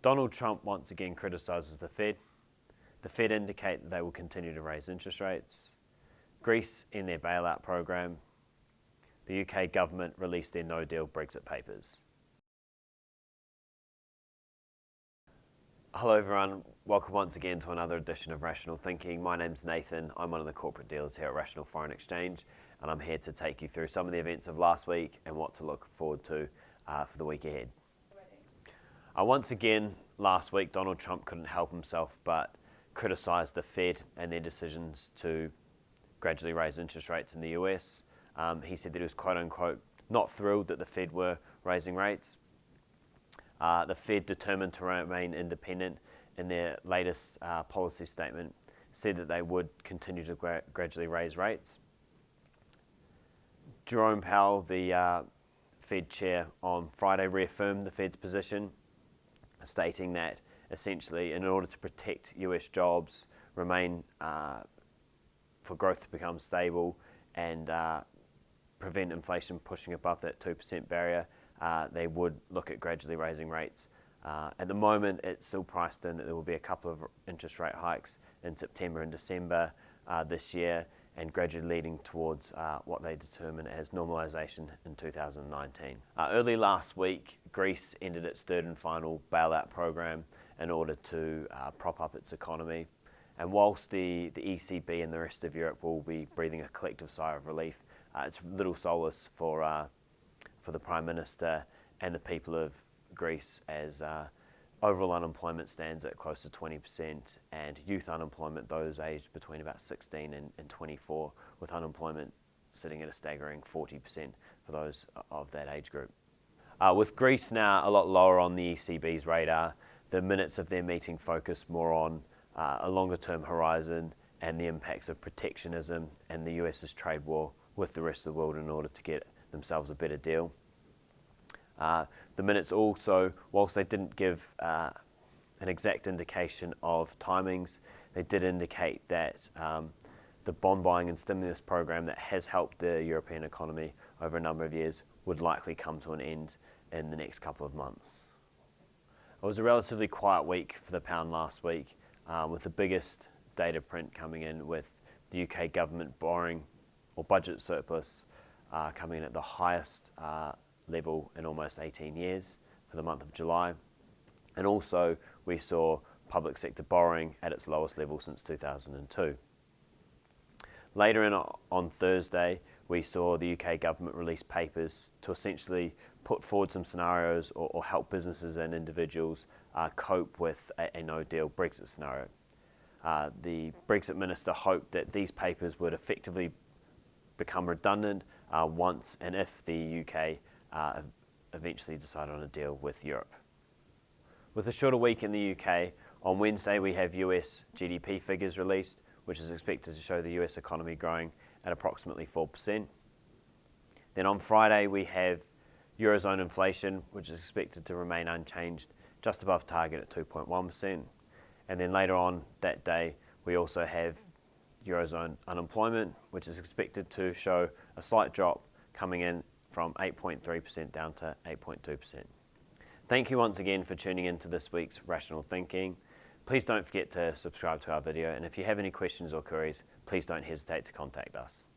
Donald Trump once again criticises the Fed. The Fed indicate that they will continue to raise interest rates. Greece in their bailout program. The UK government released their No-deal-Brexit papers. Hello everyone, welcome once again to another edition of Rational Thinking. My name's Nathan, I'm one of the corporate dealers here at Rational Foreign Exchange, and I'm here to take you through some of the events of last week and what to look forward to for the week ahead. Once again, last week Donald Trump couldn't help himself but criticised the Fed and their decisions to gradually raise interest rates in the US. He said that he was quote unquote not thrilled that the Fed were raising rates. The Fed, determined to remain independent in their latest policy statement, said that they would continue to gradually raise rates. Jerome Powell, the Fed chair, on Friday reaffirmed the Fed's position, stating that essentially in order to protect US jobs, remain for growth to become stable and prevent inflation pushing above that 2% barrier, they would look at gradually raising rates. At the moment, it's still priced in that there will be a couple of interest rate hikes in September and December this year, and gradually leading towards what they determine as normalisation in 2019. Early last week, Greece ended its third and final bailout program in order to prop up its economy. And whilst the ECB and the rest of Europe will be breathing a collective sigh of relief, it's little solace for the Prime Minister and the people of Greece, as overall unemployment stands at close to 20%, and youth unemployment, those aged between about 16 and 24, with unemployment sitting at a staggering 40% for those of that age group. With Greece now a lot lower on the ECB's radar, the minutes of their meeting focus more on a longer term horizon and the impacts of protectionism and the US's trade war with the rest of the world in order to get themselves a better deal. The minutes also, whilst they didn't give an exact indication of timings, they did indicate that the bond buying and stimulus program that has helped the European economy over a number of years would likely come to an end in the next couple of months. It was a relatively quiet week for the pound last week, with the biggest data print coming in with the UK government borrowing or budget surplus coming in at the highest level in almost 18 years for the month of July. And also we saw public sector borrowing at its lowest level since 2002. Later on Thursday, we saw the UK government release papers to essentially put forward some scenarios or help businesses and individuals cope with a no-deal Brexit scenario. The Brexit minister hoped that these papers would effectively become redundant once and if the UK eventually decide on a deal with Europe. With a shorter week in the UK, on Wednesday we have US GDP figures released, which is expected to show the US economy growing at approximately 4%. Then on Friday we have Eurozone inflation, which is expected to remain unchanged, just above target at 2.1%. And then later on that day we also have Eurozone unemployment, which is expected to show a slight drop, coming in from 8.3% down to 8.2%. Thank you once again for tuning in to this week's Rational Thinking. Please don't forget to subscribe to our video, and if you have any questions or queries, please don't hesitate to contact us.